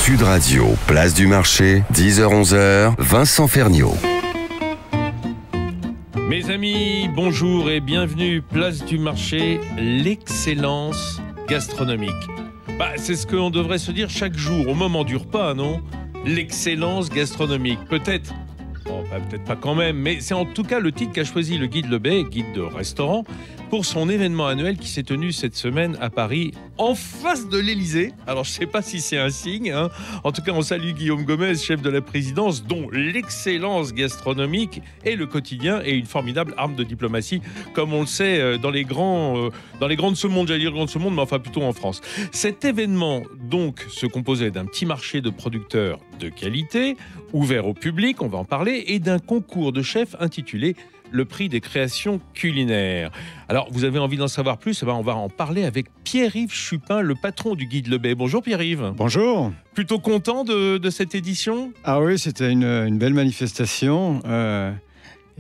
Sud Radio, place du marché, 10h-11h, Vincent Ferniaud. Mes amis, bonjour et bienvenue, place du marché, l'excellence gastronomique. C'est ce qu'on devrait se dire chaque jour, au moment du repas, non ? L'excellence gastronomique, peut-être. Bon, peut-être pas quand même, mais c'est en tout cas le titre qu'a choisi le guide Lebet, guide de restaurant, pour son événement annuel qui s'est tenu cette semaine à Paris, en face de l'Élysée. Alors, je ne sais pas si c'est un signe, hein. En tout cas, on salue Guillaume Gomez, chef de la présidence, dont l'excellence gastronomique est le quotidien et une formidable arme de diplomatie, comme on le sait dans les grandes ce monde, j'allais dire grandes ce monde, mais enfin plutôt en France. Cet événement, donc, se composait d'un petit marché de producteurs de qualité, ouvert au public, on va en parler, et d'un concours de chefs intitulé le prix des créations culinaires. Alors, vous avez envie d'en savoir plus ? On va en parler avec Pierre-Yves Chupin, le patron du guide Lebet. Bonjour Pierre-Yves. Bonjour. Plutôt content de cette édition ? Ah oui, c'était une belle manifestation,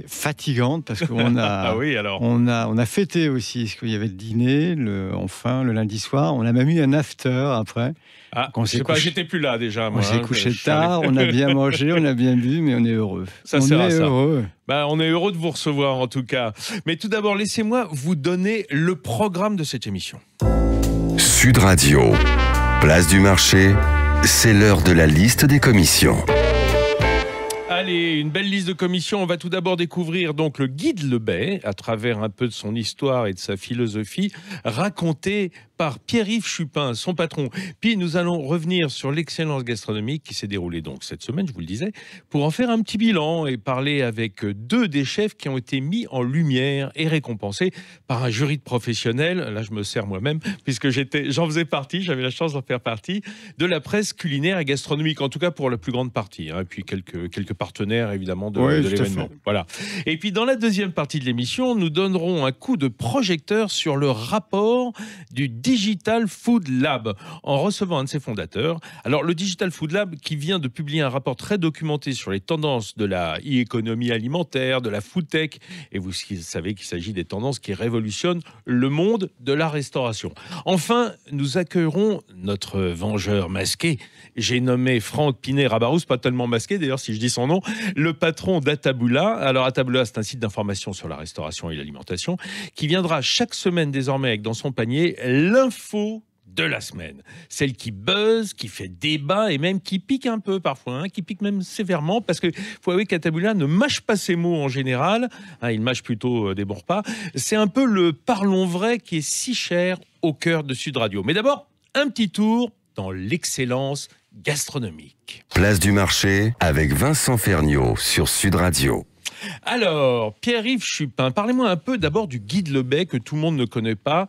fatigante parce qu'on a, ah oui, alors. on a fêté aussi, parce qu'il y avait le dîner, le lundi soir. On a même eu un after après. J'étais plus là déjà. On s'est couché tard, on a bien mangé, on a bien bu, mais on est heureux. Ça sert à ça. On est heureux de vous recevoir en tout cas. Mais tout d'abord, laissez-moi vous donner le programme de cette émission. Sud Radio, place du marché, c'est l'heure de la liste des commissions. Allez, une belle liste de commissions. On va tout d'abord découvrir donc le guide Lebet à travers un peu de son histoire et de sa philosophie, racontée par Pierre-Yves Chupin, son patron. Puis nous allons revenir sur l'excellence gastronomique qui s'est déroulée donc cette semaine, je vous le disais, pour en faire un petit bilan et parler avec deux des chefs qui ont été mis en lumière et récompensés par un jury de professionnels. Là, je me sers moi-même puisque j'en faisais partie, j'avais la chance d'en faire partie, de la presse culinaire et gastronomique, en tout cas pour la plus grande partie. Et puis quelques partenaires évidemment de l'événement. Voilà. Et puis dans la deuxième partie de l'émission, nous donnerons un coup de projecteur sur le rapport du Digital Food Lab, en recevant un de ses fondateurs. Alors, le Digital Food Lab, qui vient de publier un rapport très documenté sur les tendances de la e-économie alimentaire, de la food tech, et vous savez qu'il s'agit des tendances qui révolutionnent le monde de la restauration. Enfin, nous accueillerons notre vengeur masqué. J'ai nommé Franck Pinet-Rabarous, pas tellement masqué d'ailleurs si je dis son nom, le patron d'Atabula. Alors, Atabula, c'est un site d'information sur la restauration et l'alimentation, qui viendra chaque semaine désormais avec dans son panier l'info de la semaine. Celle qui buzz, qui fait débat et même qui pique un peu parfois, qui pique même sévèrement, parce qu'il faut avouer qu'Atabula ne mâche pas ses mots en général, il mâche plutôt des bons repas. C'est un peu le parlons vrai qui est si cher au cœur de Sud Radio. Mais d'abord, un petit tour dans l'excellence gastronomique. Place du marché avec Vincent Ferniaud sur Sud Radio. Alors, Pierre-Yves Chupin, parlez-moi un peu d'abord du guide Lebet que tout le monde ne connaît pas.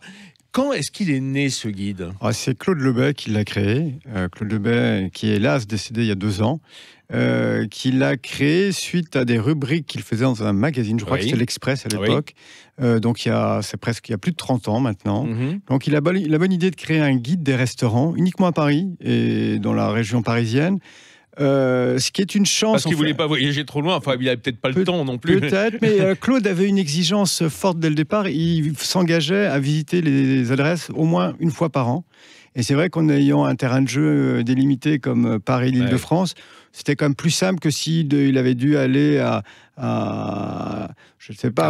Quand est-ce qu'il est né, ce guide ? C'est Claude Lebet qui l'a créé. Claude Lebet, qui est hélas décédé il y a 2 ans, qui l'a créé suite à des rubriques qu'il faisait dans un magazine. Je crois que c'était l'Express à l'époque. Donc, il y a plus de 30 ans maintenant. Donc, il a la bonne idée de créer un guide des restaurants, uniquement à Paris et dans la région parisienne. Ce qui est une chance. Parce qu'il ne voulait pas voyager trop loin, il n'avait peut-être pas le temps non plus. Peut-être, mais Claude avait une exigence forte dès le départ. Il s'engageait à visiter les adresses au moins une fois par an. Et c'est vrai qu'en ayant un terrain de jeu délimité comme Paris, l'Île-de-France, c'était quand même plus simple que s'il avait dû aller à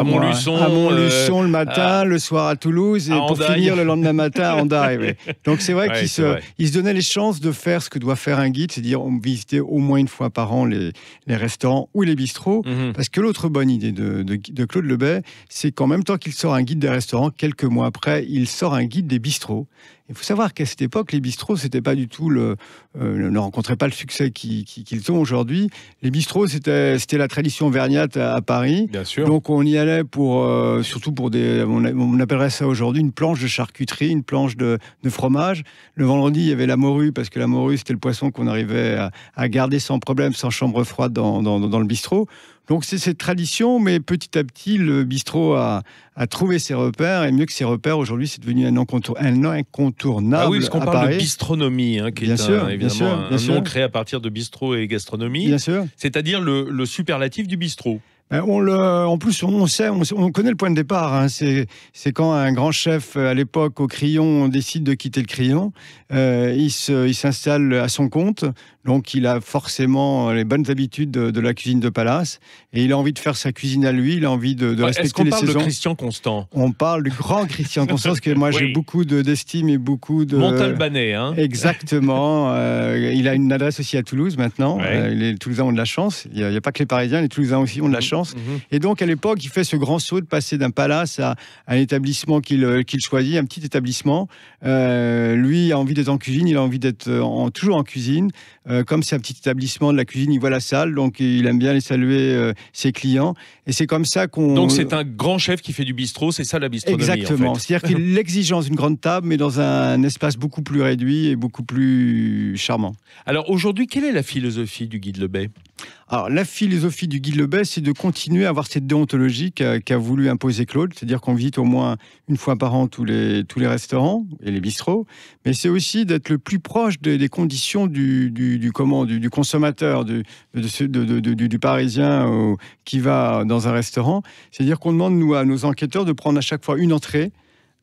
Montluçon le matin, le soir à Toulouse, et pour finir le lendemain matin à Hendaye. Donc c'est vrai qu'il se donnait les chances de faire ce que doit faire un guide, c'est-à-dire visiter au moins une fois par an les restaurants ou les bistrots. Parce que l'autre bonne idée de Claude Lebet, c'est qu'en même temps qu'il sort un guide des restaurants, quelques mois après, il sort un guide des bistrots. Il faut savoir qu'à cette époque, les bistrots, c'était pas du tout ne rencontraient pas le succès qu'ils ont aujourd'hui. Les bistrots, c'était la tradition vergnate à Paris. Bien sûr. Donc on y allait surtout pour on appellerait ça aujourd'hui une planche de charcuterie, une planche de fromage. Le vendredi, il y avait la morue, parce que la morue, c'était le poisson qu'on arrivait à garder sans problème, sans chambre froide dans le bistrot. Donc c'est cette tradition, mais petit à petit, le bistrot a trouvé ses repères, et mieux que ses repères, aujourd'hui, c'est devenu un incontournable. Ah oui, parce qu'on parle de bistronomie, qui est un nom créé à partir de bistrot et gastronomie. Bien sûr. C'est-à-dire le superlatif du bistrot. En plus, on connaît le point de départ. Hein. C'est quand un grand chef, à l'époque, au Crillon, décide de quitter le Crillon. Il s'installe à son compte. Donc, il a forcément les bonnes habitudes de la cuisine de palace. Et il a envie de faire sa cuisine à lui. Il a envie de respecter les saisons. Est-ce qu'on parle de Christian Constant? On parle du grand Christian Constant, parce que moi, j'ai beaucoup d'estime et beaucoup de... Montalbanais, hein. Exactement. Il a une adresse aussi à Toulouse, maintenant. Les Toulousains ont de la chance. Il n'y a pas que les Parisiens, les Toulousains aussi ont de la chance. Et donc, à l'époque, il fait ce grand saut de passer d'un palace à un établissement qu'il choisit, un petit établissement. Lui a envie d'être en cuisine, il a envie d'être toujours en cuisine. Comme c'est un petit établissement de la cuisine, il voit la salle, donc il aime bien aller saluer ses clients. Et c'est comme ça qu'on... Donc c'est un grand chef qui fait du bistrot, c'est ça la bistronomie. Exactement. En fait. C'est-à-dire qu'il a l'exigence d'une grande table, mais dans un espace beaucoup plus réduit et beaucoup plus charmant. Alors aujourd'hui, quelle est la philosophie du Guy de Lebey ? Alors, la philosophie du Guy de Lebey, c'est de continuer à avoir cette déontologie qu'a voulu imposer Claude, c'est-à-dire qu'on visite au moins une fois par an tous les restaurants et les bistrots, mais c'est aussi d'être le plus proche des conditions du consommateur, du Parisien qui va dans un restaurant. C'est-à-dire qu'on demande, nous, à nos enquêteurs de prendre à chaque fois une entrée,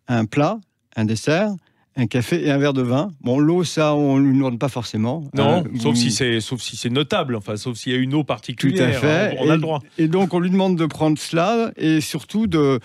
un plat, un dessert, un café et un verre de vin. Bon, l'eau, ça, on ne lui demande pas forcément. Non, sauf si c'est notable, enfin, sauf s'il y a une eau particulière. Tout à fait. On a le droit. Et donc, on lui demande de prendre cela et surtout bien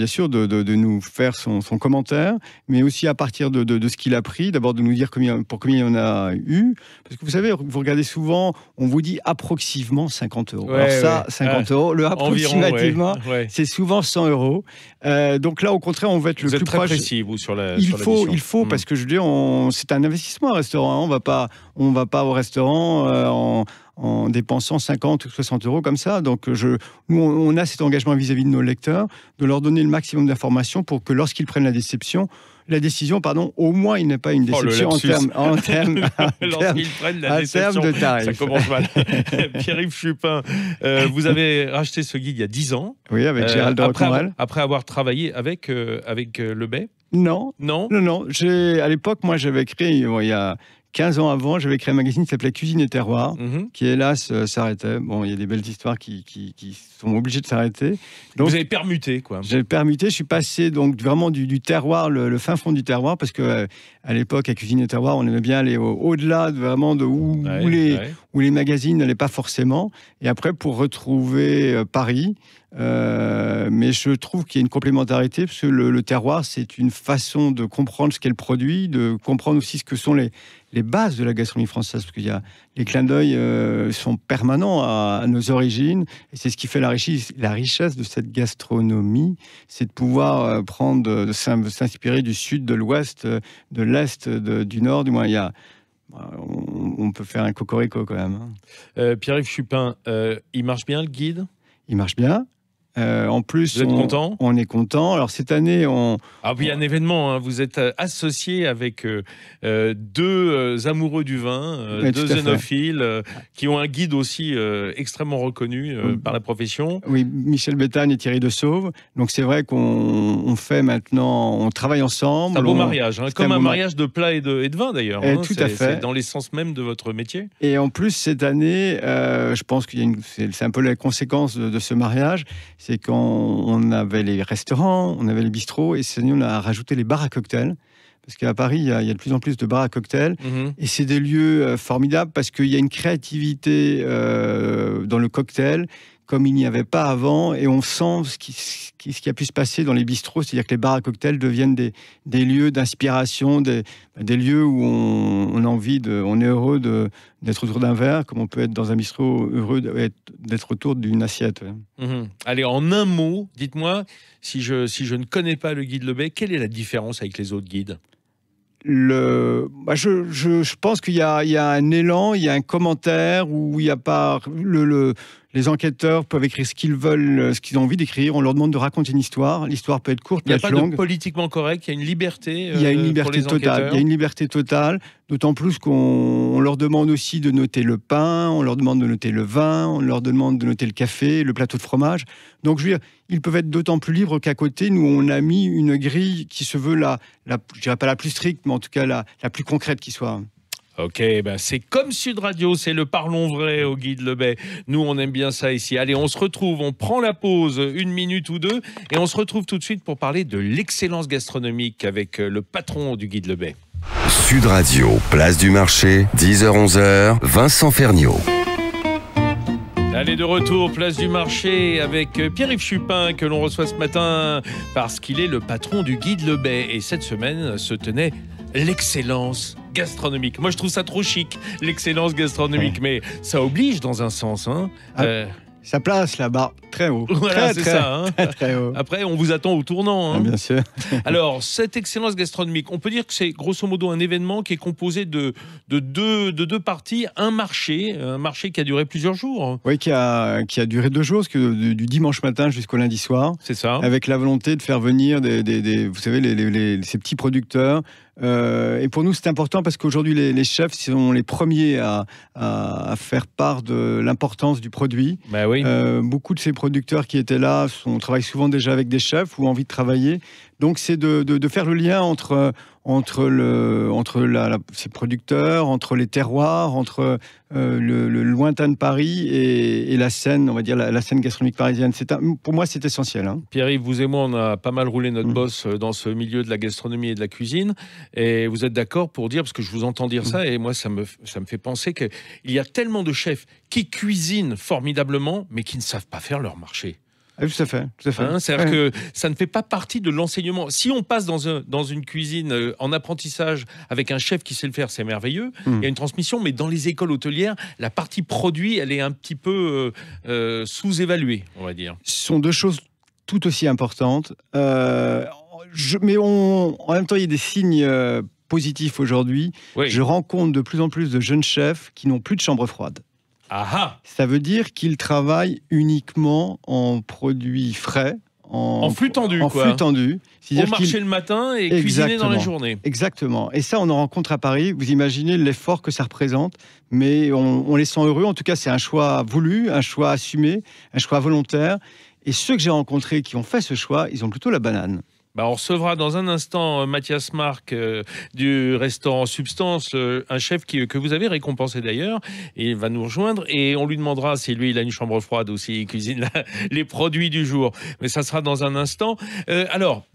sûr, de nous faire son commentaire, mais aussi à partir de ce qu'il a pris, d'abord de nous dire combien il en a eu. Parce que vous savez, vous regardez souvent, on vous dit approximativement 50 €. Ouais, alors ça, 50 €, le approximativement, c'est souvent 100 €. Donc là, au contraire, on va être le plus proche. Vous êtes très précis, vous, sur la Il faut, parce que je veux dire, c'est un investissement, un restaurant. On va pas au restaurant en dépensant 50 ou 60 € comme ça. Donc, nous, on a cet engagement vis-à-vis de nos lecteurs, de leur donner le maximum d'informations pour que lorsqu'ils prennent la décision, au moins, il n'y ait pas une déception en termes lorsqu'ils prennent la déception, de tarifs. Ça commence mal. Pierre-Yves Chupin, vous avez racheté ce guide il y a 10 ans. Oui, avec Gérald de Roquemorel. Après avoir travaillé avec Lebey. Non. À l'époque, moi, j'avais créé, il y a 15 ans avant, j'avais créé un magazine qui s'appelait Cuisine et Terroir, qui hélas s'arrêtait. Bon, il y a des belles histoires qui sont obligées de s'arrêter. Donc, vous avez permuté, quoi. J'ai permuté, je suis passé donc vraiment du terroir, le fin fond du terroir, parce que à l'époque, à Cuisine et Terroir, on aimait bien aller au-delà où les magazines n'allaient pas forcément. Et après, pour retrouver Paris. Mais je trouve qu'il y a une complémentarité, parce que le terroir, c'est une façon de comprendre ce qu'est le produit, de comprendre aussi ce que sont les bases de la gastronomie française, parce qu'il y a les clins d'œil sont permanents à nos origines, et c'est ce qui fait la richesse de cette gastronomie, c'est de pouvoir de s'inspirer du sud, de l'ouest, de l'est, du nord, du moins on peut faire un cocorico quand même. Pierre-Yves Chupin, il marche bien le guide ? Il marche bien. En plus, vous êtes content ? On est content. Alors cette année, il y a un événement. Hein. Vous êtes associé avec deux amoureux du vin, deux zénophiles, qui ont un guide aussi extrêmement reconnu par la profession. Oui, Michel Bétagne et Thierry de Sauve. Donc c'est vrai qu'on fait maintenant, on travaille ensemble. C'est un beau mariage, hein, comme un mariage de plats et de vin d'ailleurs. Tout à fait. C'est dans l'essence même de votre métier. Et en plus cette année, je pense c'est un peu la conséquence de ce mariage. C'est qu'on avait les restaurants, on avait les bistrots, et cette année, on a rajouté les bars à cocktails. Parce qu'à Paris, il y a de plus en plus de bars à cocktails. Et c'est des lieux formidables parce qu'il y a une créativité dans le cocktail comme il n'y avait pas avant. Et on sent ce qui a pu se passer dans les bistrots. C'est-à-dire que les bars à cocktails deviennent des lieux d'inspiration, des lieux où on est heureux d'être autour d'un verre, comme on peut être dans un bistrot heureux d'être autour d'une assiette. Allez, en un mot, dites-moi, si je ne connais pas le guide Lebey, quelle est la différence avec les autres guides ? Je pense qu'il y a un élan, il y a un commentaire où il n'y a pas les enquêteurs peuvent écrire ce qu'ils veulent, ce qu'ils ont envie d'écrire. On leur demande de raconter une histoire. L'histoire peut être courte, peut être longue. Il n'y a pas de politiquement correct. Il y a une liberté. Il y a une liberté totale. Il y a une liberté totale. D'autant plus qu'on leur demande aussi de noter le pain, on leur demande de noter le vin, on leur demande de noter le café, le plateau de fromage. Donc, je veux dire, ils peuvent être d'autant plus libres qu'à côté, nous, on a mis une grille qui se veut je dirais pas la plus stricte, mais en tout cas la plus concrète qui soit. Ok, ben c'est comme Sud Radio, c'est le parlons vrai au Guide Lebet. Nous, on aime bien ça ici. Allez, on se retrouve, on prend la pause, 1 minute ou 2, et on se retrouve tout de suite pour parler de l'excellence gastronomique avec le patron du Guide Lebet. Sud Radio, place du marché, 10h-11h, Vincent Ferniaud. Allez, de retour, place du marché avec Pierre-Yves Chupin que l'on reçoit ce matin parce qu'il est le patron du Guide Lebet. Et cette semaine se tenait l'excellence gastronomique. Moi, je trouve ça trop chic, l'excellence gastronomique, mais ça oblige dans un sens. Hein. Ça place la barre très haut. Voilà, c'est ça. Hein. Très haut. Après, on vous attend au tournant. Hein. Bien sûr. Alors, cette excellence gastronomique, on peut dire que c'est grosso modo un événement qui est composé de deux parties. Un marché qui a duré plusieurs jours. Oui, qui a duré 2 jours, du dimanche matin jusqu'au lundi soir. C'est ça. Avec la volonté de faire venir vous savez, ces petits producteurs. Et pour nous, c'est important parce qu'aujourd'hui, les chefs sont les premiers à faire part de l'importance du produit. Bah oui. Beaucoup de ces producteurs qui étaient là travaillent souvent déjà avec des chefs ou ont envie de travailler. Donc, c'est de faire le lien entre ces producteurs, entre les terroirs, entre le lointain de Paris et la scène, on va dire la scène gastronomique parisienne. Pour moi, c'est essentiel. Hein. Pierre-Yves, vous et moi, on a pas mal roulé notre bosse dans ce milieu de la gastronomie et de la cuisine. Et vous êtes d'accord pour dire, parce que je vous entends dire ça, et moi, ça me fait penser qu'il y a tellement de chefs qui cuisinent formidablement, mais qui ne savent pas faire leur marché. Ah, tout à fait. Hein, c'est-à-dire que ça ne fait pas partie de l'enseignement. Si on passe dans une cuisine en apprentissage avec un chef qui sait le faire, c'est merveilleux. Il y a une transmission, mais dans les écoles hôtelières, la partie produit, elle est un petit peu sous-évaluée, on va dire. Ce sont 2 choses tout aussi importantes. Mais en même temps, il y a des signes positifs aujourd'hui. Oui. Je rencontre de plus en plus de jeunes chefs qui n'ont plus de chambre froide. Aha. Ça veut dire qu'ils travaillent uniquement en produits frais. En flux tendu, en flux tendu. Au marché le matin et cuisiner dans la journée. Exactement. Et ça, on en rencontre à Paris. Vous imaginez l'effort que ça représente. Mais on les sent heureux. En tout cas, c'est un choix voulu, un choix assumé, un choix volontaire. Et ceux que j'ai rencontrés qui ont fait ce choix, ils ont plutôt la banane. On recevra dans un instant Mathias Marc du restaurant Substance, un chef que vous avez récompensé d'ailleurs, et il va nous rejoindre et on lui demandera si lui il a une chambre froide ou s'il cuisine les produits du jour. Mais ça sera dans un instant. Alors,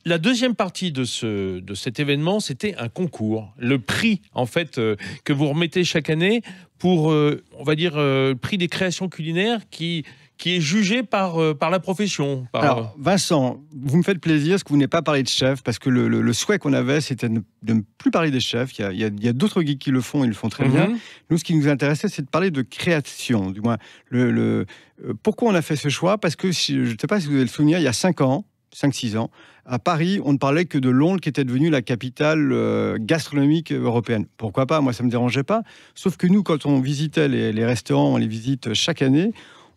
la deuxième partie de cet événement, c'était un concours. Le prix, en fait, que vous remettez chaque année pour, on va dire, le prix des créations culinaires qui est jugé par la profession. Alors, Vincent, vous me faites plaisir parce que vous n'avez pas parlé de chef, parce que le souhait qu'on avait, c'était de ne plus parler des chefs. Il y a d'autres guides qui le font, ils le font très bien. Nous, ce qui nous intéressait, c'est de parler de création. Du moins, pourquoi on a fait ce choix? Parce que, je ne sais pas si vous avez le souvenir, il y a 5-6 ans, à Paris, on ne parlait que de Londres qui était devenue la capitale gastronomique européenne. Pourquoi pas? Moi, ça ne me dérangeait pas. Sauf que nous, quand on visitait les restaurants, on les visite chaque année,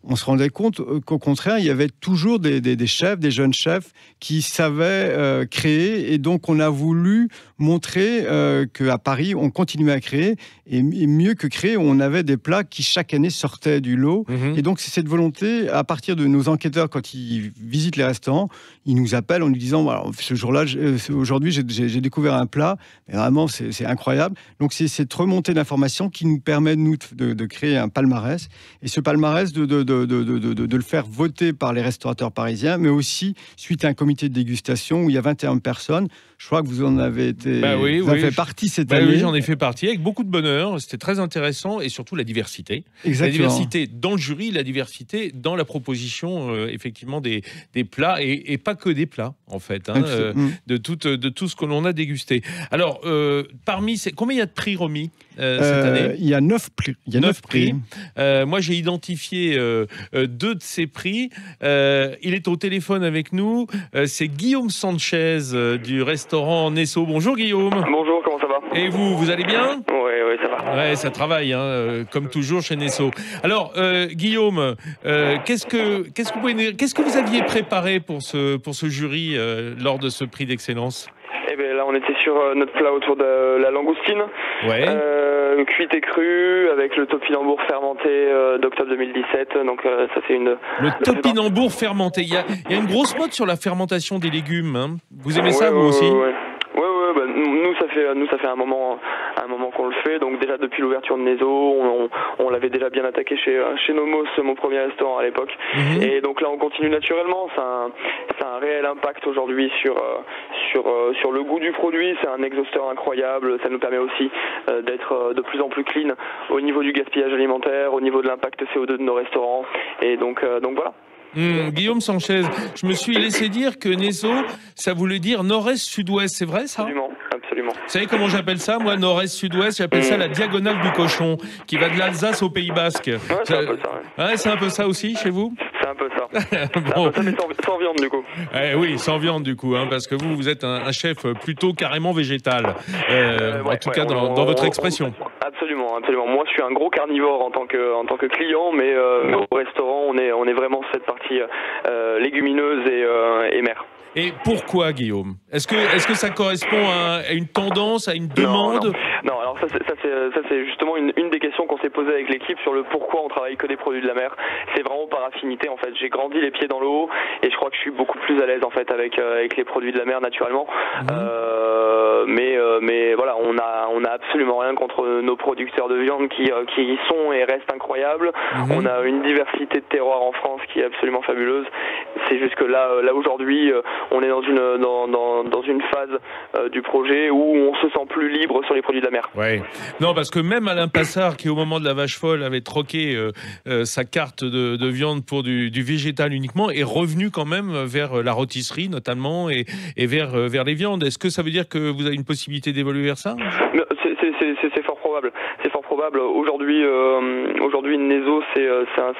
on se rendait compte qu'au contraire, il y avait toujours des chefs, des jeunes chefs qui savaient créer. Et donc, on a voulu montrer qu'à Paris, on continuait à créer. Et mieux que créer, on avait des plats qui, chaque année, sortaient du lot. Et donc, c'est cette volonté, à partir de nos enquêteurs, quand ils visitent les restaurants, ils nous appellent en nous disant, voilà, ce jour-là, aujourd'hui, j'ai découvert un plat. Mais vraiment, c'est incroyable. Donc, c'est cette remontée d'informations qui nous permet, nous, de créer un palmarès. Et ce palmarès, de le faire voter par les restaurateurs parisiens, mais aussi suite à un comité de dégustation où il y a 21 personnes. Je crois que vous en avez été vous avez fait partie cette année. Oui, j'en ai fait partie avec beaucoup de bonheur. C'était très intéressant et surtout la diversité. Exactement. La diversité dans le jury, la diversité dans la proposition effectivement des plats et pas que des plats en fait, hein, de tout ce que l'on a dégusté. Alors, parmi ces... Combien il y a de prix remis cette année? Il y a 9 prix. Moi, j'ai identifié 2 de ces prix. Il est au téléphone avec nous. C'est Guillaume Sanchez du restaurant Nesso. Bonjour Guillaume. Bonjour, comment ça va? Et vous allez bien? Oui, ça va. Ouais, ça travaille, hein, comme toujours chez Nesso. Alors, Guillaume, qu'est-ce que vous aviez préparé pour ce jury lors de ce prix d'excellence? Eh bien là, on était sur notre plat autour de la langoustine. Ouais. Cuite et crue, avec le topinambour fermenté d'octobre 2017. Donc ça c'est une... Le topinambour fermenté. Il y a une grosse mode sur la fermentation des légumes. Hein. Vous aimez ça, vous aussi? Ouais. Nous, ça fait un moment un moment qu'on le fait. Donc déjà depuis l'ouverture de Neso, on l'avait déjà bien attaqué chez Nomos, mon premier restaurant à l'époque. Et donc là on continue naturellement. C'est un réel impact aujourd'hui sur le goût du produit. C'est un exhausteur incroyable. Ça nous permet aussi d'être de plus en plus clean au niveau du gaspillage alimentaire, au niveau de l'impact CO2 de nos restaurants. Et donc voilà. Guillaume Sanchez, je me suis laissé dire que Neso, ça voulait dire nord-est-sud-ouest, c'est vrai ça ? Absolument. Vous savez comment j'appelle ça, moi, nord-est-sud-ouest ? J'appelle ça la diagonale du cochon, qui va de l'Alsace au Pays Basque. Ouais, c'est un peu ça. Ouais, c'est un peu ça aussi chez vous ? C'est un peu ça. Bon. Un peu ça, mais sans viande du coup. Oui, sans viande du coup, parce que vous êtes un chef plutôt carrément végétal, en tout cas dans votre expression. Absolument. Moi, je suis un gros carnivore en tant que client, mais au restaurant, on est vraiment cette partie légumineuse et mer. Et pourquoi, Guillaume ? Est-ce que ça correspond à une tendance, à une demande ? Non, alors ça c'est justement une des questions qu'on s'est posées avec l'équipe sur le pourquoi on travaille que des produits de la mer. C'est vraiment par affinité en fait. J'ai grandi les pieds dans l'eau et je crois que je suis beaucoup plus à l'aise en fait avec les produits de la mer naturellement. Mais voilà, on a absolument rien contre nos producteurs de viande qui sont et restent incroyables. On a une diversité de terroirs en France qui est absolument fabuleuse. C'est juste que là aujourd'hui, on est dans une phase du projet où on se sent plus libre sur les produits de la mer. Ouais. Non, parce que même Alain Passard, qui au moment de la vache folle avait troqué sa carte de viande pour du végétal uniquement, est revenu quand même vers la rôtisserie notamment et vers les viandes. Est-ce que ça veut dire que vous avez une possibilité d'évoluer vers ça ? C'est fort probable. C'est fort probable. Aujourd'hui, Neso, c'est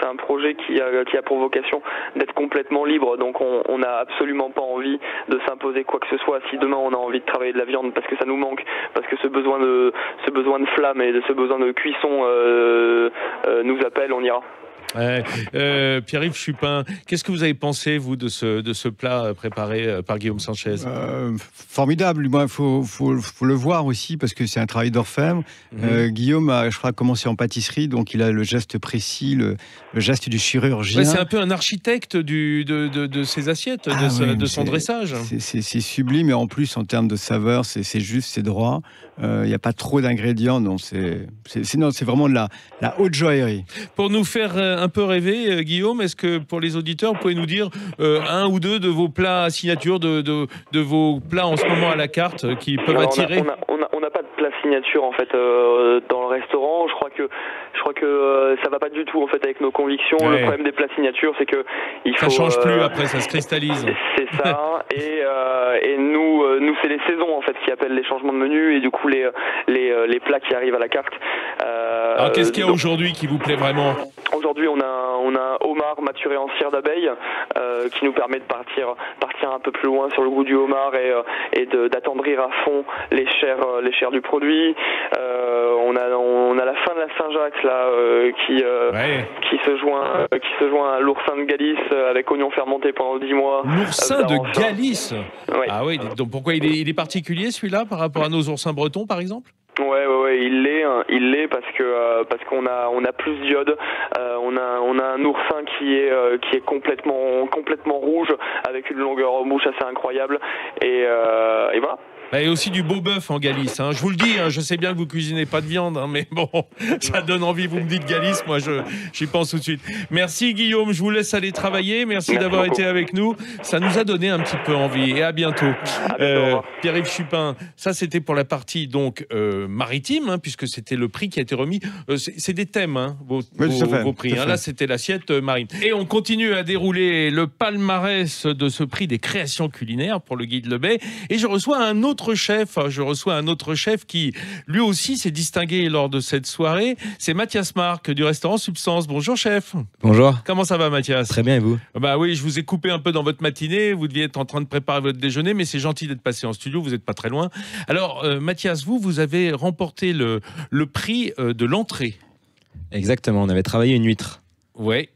un projet qui a pour vocation d'être complètement libre. Donc, on n'a absolument pas envie de s'imposer quoi que ce soit. Si demain on a envie de travailler de la viande parce que ça nous manque, parce que ce besoin de flamme et de ce besoin de cuisson nous appelle, on ira. Pierre-Yves Chupin, qu'est-ce que vous avez pensé, vous, de ce plat préparé par Guillaume Sanchez ? Formidable. Il faut le voir aussi, parce que c'est un travail d'orfèvre. Guillaume a, je crois, commencé en pâtisserie, donc il a le geste précis, le geste du chirurgien. Ouais, c'est un peu un architecte de ses assiettes, de son dressage. C'est sublime, et en plus, en termes de saveur, c'est juste, c'est droit. Il n'y a pas trop d'ingrédients, donc c'est vraiment de la haute joaillerie. Pour nous faire un peu rêver, Guillaume, est-ce que pour les auditeurs, vous pouvez nous dire un ou deux de vos plats signature, de vos plats en ce moment à la carte qui peuvent attirer ? On n'a pas de plat signature en fait dans le restaurant. Je crois que ça va pas du tout en fait avec nos convictions. Ouais. Le problème des plats signatures, c'est que ça change plus après, ça se cristallise. C'est ça. Et nous c'est les saisons en fait qui appellent les changements de menu et du coup les plats qui arrivent à la carte. Alors qu'est-ce qu'il y a aujourd'hui qui vous plaît vraiment ? Aujourd'hui, on a un homard maturé en cire d'abeille qui nous permet de partir un peu plus loin sur le goût du homard et d'attendrir à fond les chairs du produit. On a la fin de la Saint-Jacques là qui se joint à l'oursin de Galice avec oignons fermentés pendant 10 mois. L'oursin de Galice. Ouais. Ah oui, donc pourquoi il est particulier celui-là par rapport à nos oursins bretons par exemple ? Ouais, il l'est parce qu'on a plus d'iode. On a un oursin qui est complètement rouge avec une longueur en bouche assez incroyable et voilà. Et aussi du beau bœuf en Galice. Je vous le dis, je sais bien que vous cuisinez pas de viande, mais bon, ça donne envie. Vous me dites Galice, moi j'y pense tout de suite. Merci Guillaume, je vous laisse aller travailler. Merci d'avoir été avec nous. Ça nous a donné un petit peu envie. Et à bientôt. Pierre-Yves Chupin, ça c'était pour la partie donc maritime, puisque c'était le prix qui a été remis. C'est des thèmes, vos prix. Là, c'était l'assiette marine. Et on continue à dérouler le palmarès de ce prix des créations culinaires pour le Guide Le Bay. Et je reçois un autre chef qui, lui aussi, s'est distingué lors de cette soirée. C'est Mathias Marc du restaurant Substance. Bonjour, chef. Bonjour. Comment ça va, Mathias ? Très bien, et vous ? Bah oui, je vous ai coupé un peu dans votre matinée. Vous deviez être en train de préparer votre déjeuner, mais c'est gentil d'être passé en studio. Vous n'êtes pas très loin. Alors, Mathias, vous avez remporté le prix de l'entrée. Exactement. On avait travaillé une huître. Ouais.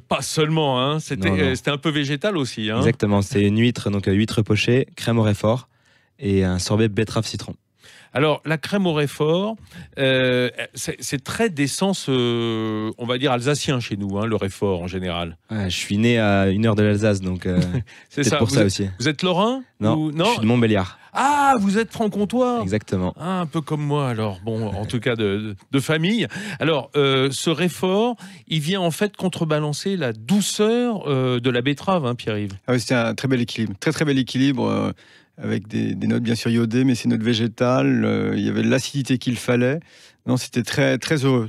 Pas seulement. C'était un peu végétal aussi. Exactement. C'est une huître, donc huître pochée, crème au réfort et un sorbet betterave citron. Alors, la crème au Réfort, c'est très d'essence, on va dire, alsacien chez nous, hein, le Réfort en général. Ouais, je suis né à 1 heure de l'Alsace, donc c'est ça. pour ça aussi. Vous êtes lorrain? Non, je suis de Montbéliard. Ah, vous êtes franc-comtois? Exactement. Ah, un peu comme moi, alors. Bon, en tout cas, de famille. Alors, ce Réfort, il vient en fait contrebalancer la douceur de la betterave, hein, Pierre-Yves. Ah oui, c'était un très bel équilibre. Très, très bel équilibre. Avec des notes bien sûr iodées, mais ces notes végétales, il y avait l'acidité qu'il fallait. Non, c'était très, très heureux.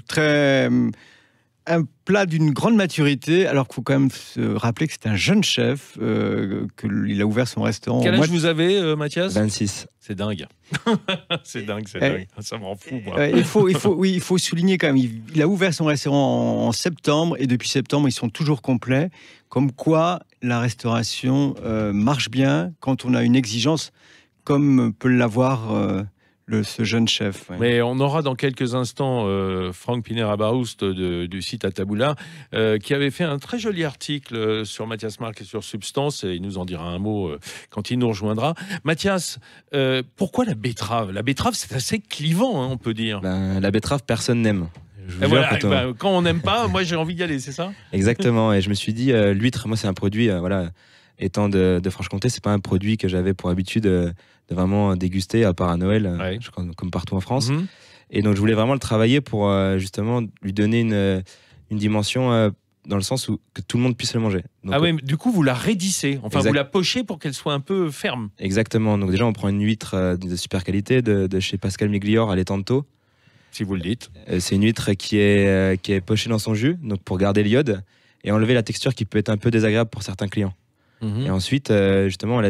Un plat d'une grande maturité, alors qu'il faut quand même se rappeler que c'est un jeune chef, qu'il a ouvert son restaurant. Quel âge vous avez, Mathias? 26. C'est dingue. C'est dingue. Ça me rend fou, moi. Il faut souligner quand même, il a ouvert son restaurant en septembre, et depuis septembre, ils sont toujours complets. Comme quoi, la restauration marche bien quand on a une exigence, comme peut l'avoir ce jeune chef. Ouais. Mais on aura dans quelques instants Franck Pinera-Baroust du site Ataboula qui avait fait un très joli article sur Mathias Marc et sur Substance, et il nous en dira un mot quand il nous rejoindra. Mathias, pourquoi la betterave? La betterave, c'est assez clivant, hein, on peut dire. La betterave, personne n'aime. Voilà, quand on n'aime pas, moi j'ai envie d'y aller, c'est ça? Exactement, et je me suis dit, l'huître, moi c'est un produit, étant de Franche-Comté, c'est pas un produit que j'avais pour habitude de vraiment déguster, à part à Noël, ouais. comme partout en France. Et donc je voulais vraiment le travailler pour justement lui donner une dimension dans le sens où que tout le monde puisse le manger. Donc, oui, du coup vous la raidissez, enfin vous la pochez pour qu'elle soit un peu ferme. Exactement, donc déjà on prend une huître de super qualité de chez Pascal Miglior à l'Etanto. Si vous le dites. C'est une huître qui est pochée dans son jus, donc pour garder l'iode et enlever la texture qui peut être un peu désagréable pour certains clients. Et ensuite, justement,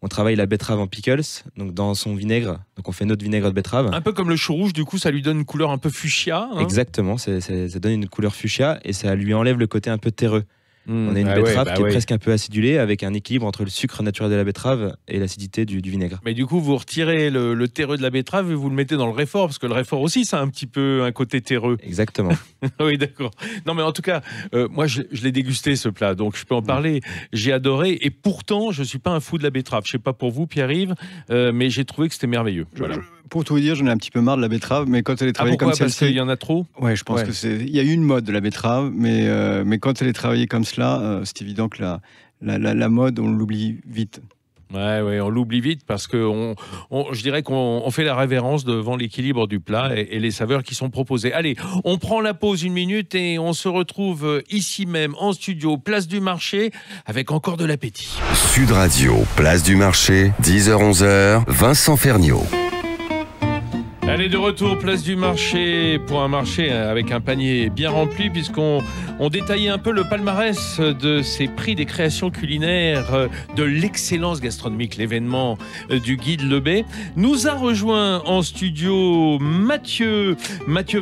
on travaille la betterave en pickles, donc dans son vinaigre. Donc on fait notre vinaigre de betterave. Un peu comme le chou rouge, du coup, ça lui donne une couleur un peu fuchsia. Hein. Exactement, ça donne une couleur fuchsia et ça lui enlève le côté un peu terreux. On a une betterave qui est presque un peu acidulée, avec un équilibre entre le sucre naturel de la betterave et l'acidité du vinaigre. Mais du coup, vous retirez le terreux de la betterave et vous le mettez dans le Réfort, parce que le Réfort aussi, ça a un petit peu un côté terreux. Exactement. Oui, d'accord. Non, mais en tout cas, moi, je l'ai dégusté, ce plat, donc je peux en parler. J'ai adoré, et pourtant, je ne suis pas un fou de la betterave. Je ne sais pas pour vous, Pierre-Yves, mais j'ai trouvé que c'était merveilleux. Voilà. Pour tout vous dire, j'en ai un petit peu marre de la betterave, mais quand elle est travaillée comme celle-ci... Parce qu'il y en a trop? Ouais, je pense il y a eu une mode de la betterave, mais quand elle est travaillée comme cela, c'est évident que la mode, on l'oublie vite. Ouais, on l'oublie vite parce que je dirais qu'on fait la révérence devant l'équilibre du plat et les saveurs qui sont proposées. Allez, on prend la pause 1 minute et on se retrouve ici même en studio, place du Marché, avec encore de l'appétit. Sud Radio, place du Marché, 10h-11h, Vincent Ferniaud. Allez, de retour, place du Marché, pour un marché avec un panier bien rempli, puisqu'on détaillait un peu le palmarès de ces prix des créations culinaires, de l'excellence gastronomique, l'événement du guide Lebet. Nous a rejoint en studio Mathieu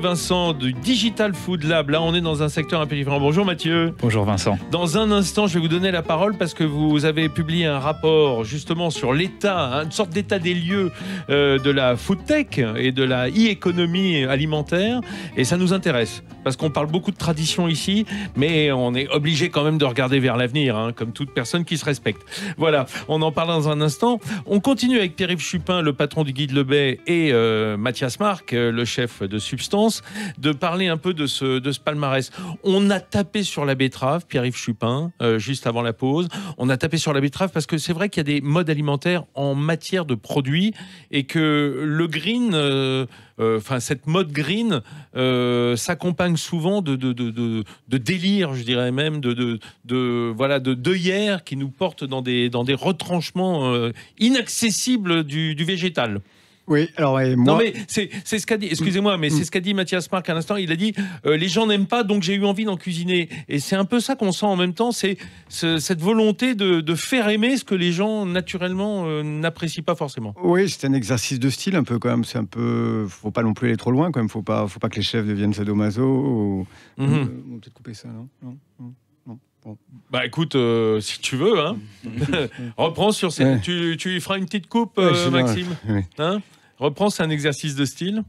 Vincent du Digital Food Lab. Là, on est dans un secteur un peu différent. Bonjour Mathieu. Bonjour Vincent. Dans un instant, je vais vous donner la parole parce que vous avez publié un rapport justement sur l'état, une sorte d'état des lieux de la food tech et de la e-économie alimentaire, et ça nous intéresse parce qu'on parle beaucoup de tradition ici, mais on est obligé quand même de regarder vers l'avenir, hein, comme toute personne qui se respecte. Voilà, on en parle dans un instant. On continue avec Pierre-Yves Chupin, le patron du guide Lebet, et Mathias Marc, le chef de Substance, de parler un peu de ce palmarès. On a tapé sur la betterave, Pierre-Yves Chupin, juste avant la pause. On a tapé sur la betterave parce que c'est vrai qu'il y a des modes alimentaires en matière de produits et que le green, cette mode green s'accompagne souvent de délire, je dirais même, d'œillères qui nous portent dans des retranchements inaccessibles du végétal. Oui, alors moi... Non mais c'est ce qu'a dit, excusez-moi, mais c'est ce qu'a dit Mathias Marc à l'instant. Il a dit les gens n'aiment pas, donc j'ai eu envie d'en cuisiner. Et c'est un peu ça qu'on sent en même temps, c'est cette volonté de faire aimer ce que les gens naturellement n'apprécient pas forcément. Oui, c'est un exercice de style un peu quand même. C'est un peu, faut pas non plus aller trop loin quand même. Faut pas que les chefs deviennent sadomaso. On va peut-être couper ça, non. Bon. Bah écoute, si tu veux, hein. Reprends sur ces... Tu feras une petite coupe, Maxime. Ouais. Hein, reprends, c'est un exercice de style.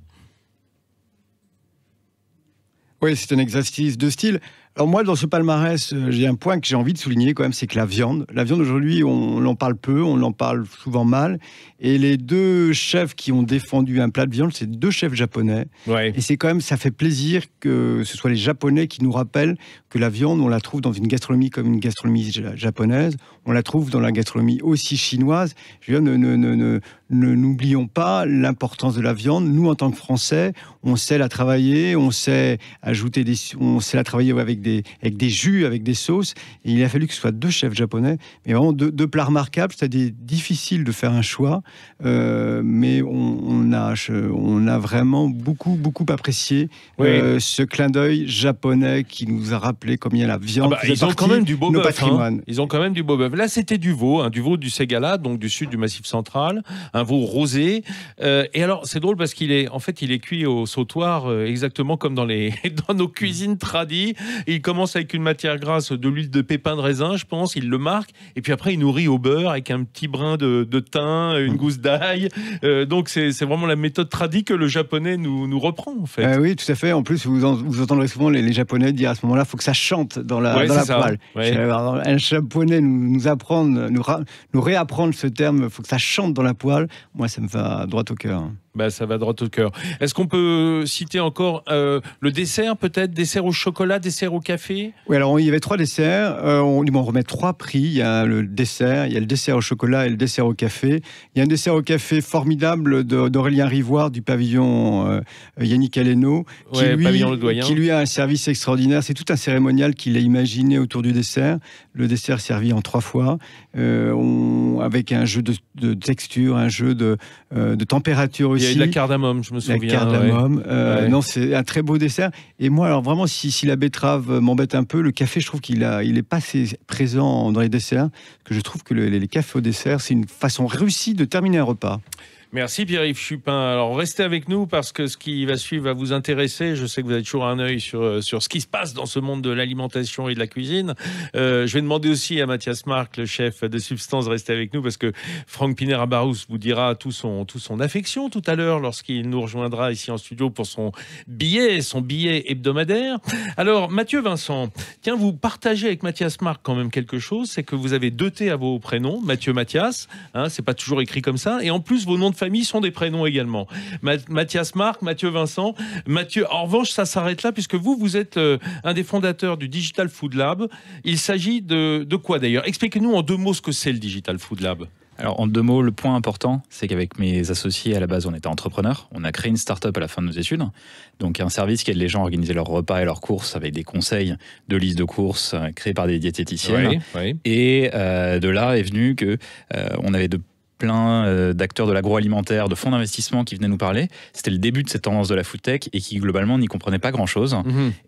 Oui, c'est un exercice de style. Alors moi, dans ce palmarès, j'ai un point que j'ai envie de souligner quand même, c'est que la viande aujourd'hui, on en parle peu, on en parle souvent mal. Et les 2 chefs qui ont défendu un plat de viande, c'est 2 chefs japonais. Ouais. Et c'est quand même, ça fait plaisir que ce soit les Japonais qui nous rappellent que la viande, on la trouve dans une gastronomie comme une gastronomie japonaise. On la trouve dans la gastronomie aussi chinoise. Je veux dire, n'oublions pas l'importance de la viande. Nous, en tant que Français, on sait la travailler, on sait la travailler avec des jus, avec des sauces. Et il a fallu que ce soit 2 chefs japonais, mais vraiment 2 plats remarquables. C'est difficile de faire un choix, mais on a vraiment beaucoup apprécié ce clin d'œil japonais qui nous a rappelé combien la viande ils ont quand même du beau bœuf. Ils ont quand même du beau bœuf. Là, c'était du veau du Ségala, donc du sud du Massif central, un veau rosé. Et alors, c'est drôle parce qu'il est cuit au sautoir, exactement comme dans nos cuisines tradies. Il commence avec une matière grasse, de l'huile de pépins de raisin, je pense. Il le marque, et puis après, il nourrit au beurre avec un petit brin de thym, une gousse d'ail. Donc, c'est vraiment la méthode tradie que le japonais nous reprend, en fait. Oui, tout à fait. En plus, vous entendrez souvent les japonais dire à ce moment-là, il faut que ça chante dans la poêle. Ouais. Un japonais nous réapprendre ce terme, il faut que ça chante dans la poêle. Moi, ça me va droit au cœur. Ça va droit au cœur. Est-ce qu'on peut citer encore le dessert, peut-être? Dessert au chocolat, dessert au café? Oui, alors il y avait 3 desserts. On remet 3 prix. Il y a le dessert, il y a le dessert au chocolat et le dessert au café. Il y a un dessert au café formidable d'Aurélien Rivoire du pavillon Yannick Aleno, qui lui a un service extraordinaire. C'est tout un cérémonial qu'il a imaginé autour du dessert. Le dessert servi en 3 fois, avec un jeu de texture, un jeu de température aussi. Il y a de la cardamome, je me souviens. La cardamome. Non, c'est un très beau dessert. Et moi, alors vraiment, si la betterave m'embête un peu, le café, je trouve il est pas assez présent dans les desserts. Parce que je trouve que les cafés au dessert, c'est une façon réussie de terminer un repas. Merci Pierre-Yves Chupin. Alors restez avec nous parce que ce qui va suivre va vous intéresser. Je sais que vous avez toujours un œil sur ce qui se passe dans ce monde de l'alimentation et de la cuisine. Je vais demander aussi à Mathias Marc, le chef de Substance, de rester avec nous parce que Franck Pinera-Barous vous dira tout son affection tout à l'heure lorsqu'il nous rejoindra ici en studio pour son billet hebdomadaire. Alors Mathieu Vincent, tiens, vous partagez avec Mathias Marc quand même quelque chose, c'est que vous avez 2 T à vos prénoms, Mathieu, Mathias, c'est pas toujours écrit comme ça, et en plus vos noms de famille sont des prénoms également. Mathias Marc, Mathieu Vincent, Mathieu. En revanche, ça s'arrête là puisque vous êtes un des fondateurs du Digital Food Lab. Il s'agit de quoi d'ailleurs? Expliquez-nous en 2 mots ce que c'est le Digital Food Lab. Alors en 2 mots, le point important, c'est qu'avec mes associés, à la base, on était entrepreneurs. On a créé une start-up à la fin de nos études. Donc un service qui aide les gens à organiser leurs repas et leurs courses avec des conseils de liste de courses créés par des diététiciennes. Oui. Et de là est venu que on avait plein d'acteurs de l'agroalimentaire, de fonds d'investissement qui venaient nous parler. C'était le début de cette tendance de la food tech et qui globalement n'y comprenaient pas grand-chose.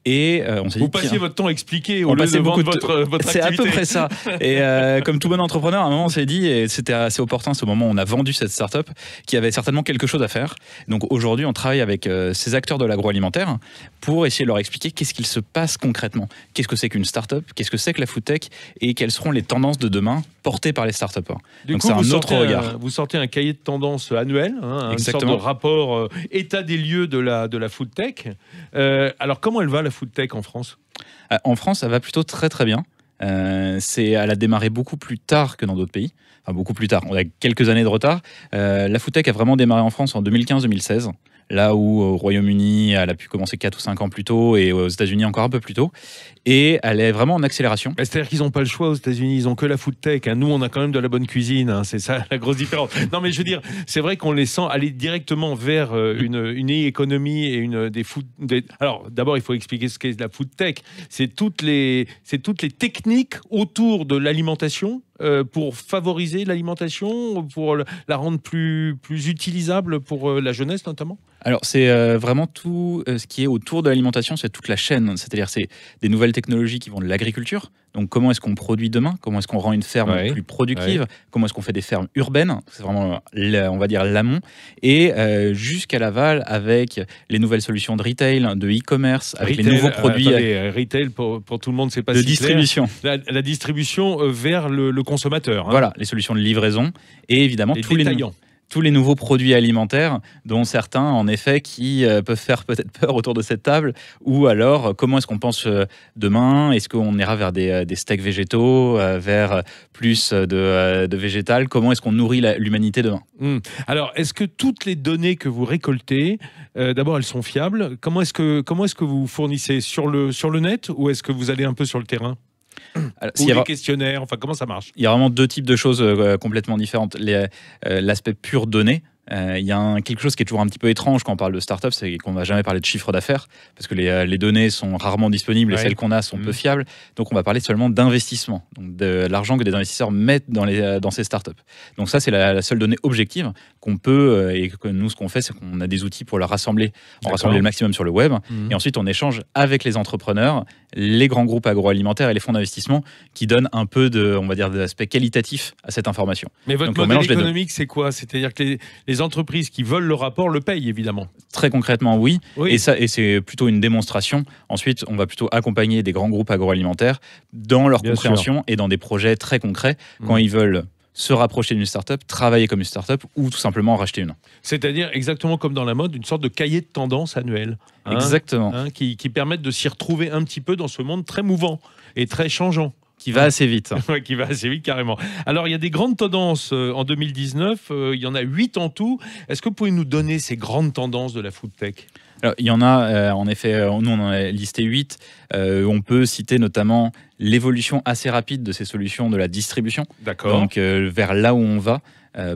Et on s'est dit, vous passiez votre temps à expliquer au lieu de vendre votre activité. C'est à peu près ça. Et comme tout bon entrepreneur, à un moment on s'est dit, et c'était assez opportun ce moment où on a vendu cette start-up qui avait certainement quelque chose à faire. Donc aujourd'hui on travaille avec ces acteurs de l'agroalimentaire pour essayer de leur expliquer qu'est-ce qu'il se passe concrètement. Qu'est-ce que c'est qu'une start-up? Qu'est-ce que c'est que la food tech? Et quelles seront les tendances de demain portées par les start-upers? Donc c'est un autre regard. Vous sortez un cahier de tendance annuel, une sorte de rapport état des lieux de la food tech. Alors comment elle va la food tech en France? En France, ça va plutôt très très bien. Elle a démarré beaucoup plus tard que dans d'autres pays. Enfin, beaucoup plus tard. On a quelques années de retard. La food tech a vraiment démarré en France en 2015-2016. Là où au Royaume-Uni, elle a pu commencer 4 ou 5 ans plus tôt et aux États-Unis encore un peu plus tôt. Et elle est vraiment en accélération. C'est-à-dire qu'ils n'ont pas le choix aux États-Unis, ils n'ont que la food tech. Nous, on a quand même de la bonne cuisine. C'est ça la grosse différence. Non, mais je veux dire, c'est vrai qu'on les sent aller directement vers une e-économie et Alors, d'abord, il faut expliquer ce qu'est la food tech. C'est toutes les techniques autour de l'alimentation. Pour favoriser l'alimentation, pour la rendre plus utilisable pour la jeunesse notamment? Alors c'est vraiment tout ce qui est autour de l'alimentation, c'est toute la chaîne, c'est-à-dire c'est des nouvelles technologies qui vont de l'agriculture, donc comment est-ce qu'on produit demain, comment est-ce qu'on rend une ferme plus productive, comment est-ce qu'on fait des fermes urbaines, c'est vraiment on va dire l'amont, et jusqu'à l'aval avec les nouvelles solutions de retail, de e-commerce, avec les nouveaux produits. Retail pour tout le monde, c'est pas de si distribution. Clair. La distribution vers le consommateur. Voilà, les solutions de livraison et évidemment tous les tous les nouveaux produits alimentaires, dont certains, en effet, qui peuvent faire peut-être peur autour de cette table, ou alors comment est-ce qu'on pense demain? Est-ce qu'on ira vers des steaks végétaux, vers plus de végétal? Comment est-ce qu'on nourrit l'humanité demain? Alors, est-ce que toutes les données que vous récoltez, d'abord, elles sont fiables? Comment est-ce que vous fournissez sur le net, ou est-ce que vous allez un peu sur le terrain? Alors, ou les questionnaires, enfin comment ça marche? Il y a vraiment deux types de choses complètement différentes. L'aspect pur données. Il y a quelque chose qui est toujours un petit peu étrange quand on parle de start-up, c'est qu'on ne va jamais parler de chiffre d'affaires, parce que les données sont rarement disponibles et celles qu'on a sont peu fiables. Donc on va parler seulement d'investissement, donc de l'argent que des investisseurs mettent dans ces start-up. Donc ça, c'est la seule donnée objective qu'on peut, et que nous, ce qu'on fait, c'est qu'on a des outils pour la rassembler. On rassemble le maximum sur le web, et ensuite on échange avec les entrepreneurs, les grands groupes agroalimentaires et les fonds d'investissement qui donnent un peu d'aspect qualitatif à cette information. Mais votre modèle économique, c'est quoi? C'est-à-dire que les entreprises qui veulent le rapport le payent, évidemment. Très concrètement, oui. Et c'est plutôt une démonstration. Ensuite, on va plutôt accompagner des grands groupes agroalimentaires dans leur compréhension et dans des projets très concrets quand ils veulent se rapprocher d'une start-up, travailler comme une start-up ou tout simplement en racheter une. C'est-à-dire exactement comme dans la mode, une sorte de cahier de tendance annuel. Exactement. Qui permettent de s'y retrouver un petit peu dans ce monde très mouvant et très changeant. Qui va assez vite. Qui va assez vite, carrément. Alors, il y a des grandes tendances en 2019. Il y en a 8 en tout. Est-ce que vous pouvez nous donner ces grandes tendances de la food tech? Alors, il y en a, en effet, nous on en a listé 8. On peut citer notamment l'évolution assez rapide de ces solutions de la distribution. D'accord. Donc, vers là où on va.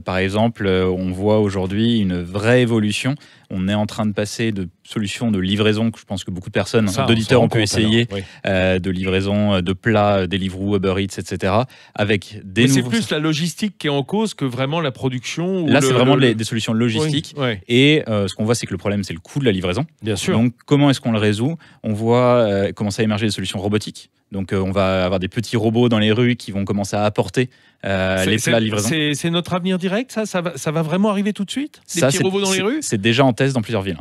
Par exemple, on voit aujourd'hui une vraie évolution. On est en train de passer de solutions de livraison, que je pense que beaucoup de personnes, d'auditeurs, ont pu essayer, de livraison de plats, Deliveroo, Uber Eats, etc. Avec des c'est plus la logistique qui est en cause que vraiment la production. Là, c'est vraiment des solutions logistiques. Et ce qu'on voit, c'est que le problème, c'est le coût de la livraison. Bien sûr. Donc, comment est-ce qu'on le résout? On voit commencer à émerger des solutions robotiques. Donc, on va avoir des petits robots dans les rues qui vont commencer à apporter les plats livraison. C'est notre avenir direct, ça va vraiment arriver tout de suite? Des petits robots dans les rues? C'est déjà en test dans plusieurs villes.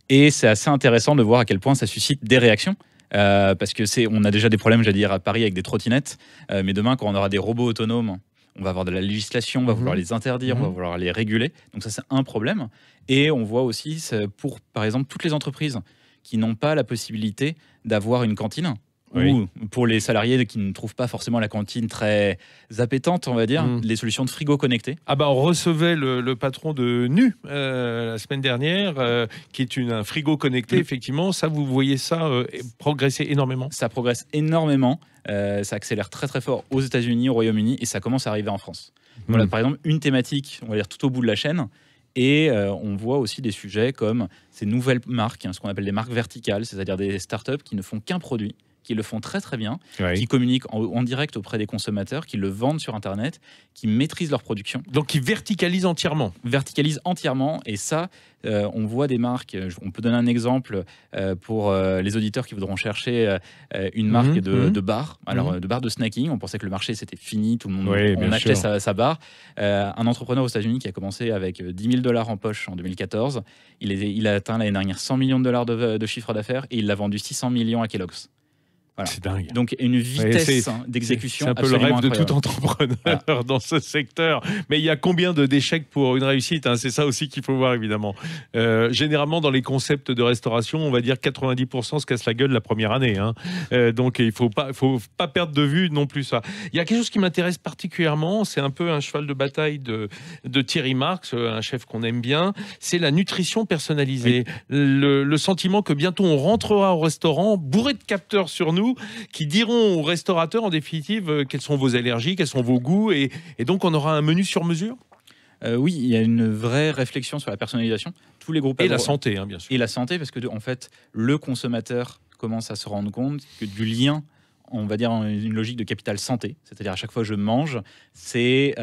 Et c'est assez intéressant de voir à quel point ça suscite des réactions. Parce que on a déjà des problèmes, j'allais dire, à Paris avec des trottinettes. Mais demain, quand on aura des robots autonomes, on va avoir de la législation, on va vouloir les interdire, on va vouloir les réguler. Donc ça, c'est un problème. Et on voit aussi, pour, par exemple, toutes les entreprises qui n'ont pas la possibilité d'avoir une cantine, ou pour les salariés qui ne trouvent pas forcément la cantine très appétante, on va dire, les solutions de frigo connectés. Ah bah on recevait le patron de Nu la semaine dernière, qui est un frigo connecté, effectivement. Ça, vous voyez ça progresser énormément? Ça progresse énormément, ça accélère très très fort aux États-Unis, au Royaume-Uni, et ça commence à arriver en France. Voilà, par exemple, une thématique, on va dire tout au bout de la chaîne. Et on voit aussi des sujets comme ces nouvelles marques, ce qu'on appelle des marques verticales, c'est-à-dire des startups qui ne font qu'un produit, qui le font très très bien, qui communiquent en direct auprès des consommateurs, qui le vendent sur Internet, qui maîtrisent leur production. Donc qui verticalisent entièrement. Verticalisent entièrement, et ça, on voit des marques, on peut donner un exemple pour les auditeurs qui voudront chercher une marque de bar, alors de bar de snacking. On pensait que le marché c'était fini, tout le monde on achetait sa barre. Un entrepreneur aux États-Unis qui a commencé avec $10 000 en poche en 2014, il a atteint l'année dernière $100 millions de chiffre d'affaires, et il l'a vendu 600 millions à Kellogg's. Voilà. C'est dingue. Donc une vitesse d'exécution. C'est un peu le rêve de tout entrepreneur dans ce secteur. Mais il y a combien d'échecs pour une réussite? C'est ça aussi qu'il faut voir, évidemment. Généralement, dans les concepts de restauration, on va dire 90% se cassent la gueule la première année. Donc il faut pas perdre de vue non plus ça. Il y a quelque chose qui m'intéresse particulièrement, c'est un peu un cheval de bataille de Thierry Marx, un chef qu'on aime bien, c'est la nutrition personnalisée. Le sentiment que bientôt on rentrera au restaurant bourré de capteurs sur nous, qui diront aux restaurateurs en définitive quelles sont vos allergies, quels sont vos goûts, et donc on aura un menu sur mesure. Oui, il y a une vraie réflexion sur la personnalisation. Tous les groupes et la santé, bien sûr. Et la santé, parce que en fait, le consommateur commence à se rendre compte que du lien, on va dire une logique de capital santé, c'est-à-dire à chaque fois que je mange, c'est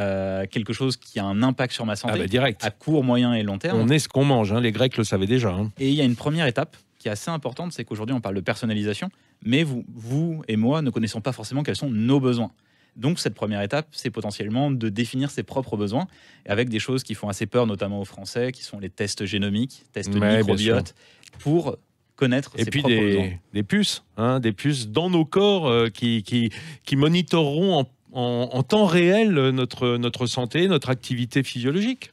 quelque chose qui a un impact sur ma santé, direct. À court, moyen et long terme. On est ce qu'on mange, les Grecs le savaient déjà. Et il y a une première étape qui est assez importante, c'est qu'aujourd'hui on parle de personnalisation, mais vous et moi ne connaissons pas forcément quels sont nos besoins. Donc cette première étape, c'est potentiellement de définir ses propres besoins, avec des choses qui font assez peur, notamment aux Français, qui sont les tests génomiques, tests microbiote, pour connaître ses propres besoins. Des puces, des puces dans nos corps qui monitoreront en temps réel notre santé, notre activité physiologique.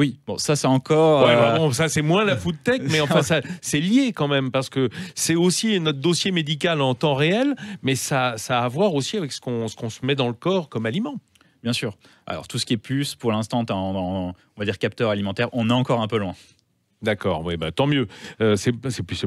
Oui, bon, ça c'est encore. Bon, ça c'est moins la food tech, mais enfin ça c'est lié quand même parce que c'est aussi notre dossier médical en temps réel, mais ça a à voir aussi avec ce qu'on se met dans le corps comme aliment. Bien sûr. Alors tout ce qui est puce, pour l'instant, on va dire capteur alimentaire, on est encore un peu loin. D'accord, oui, tant mieux. C'est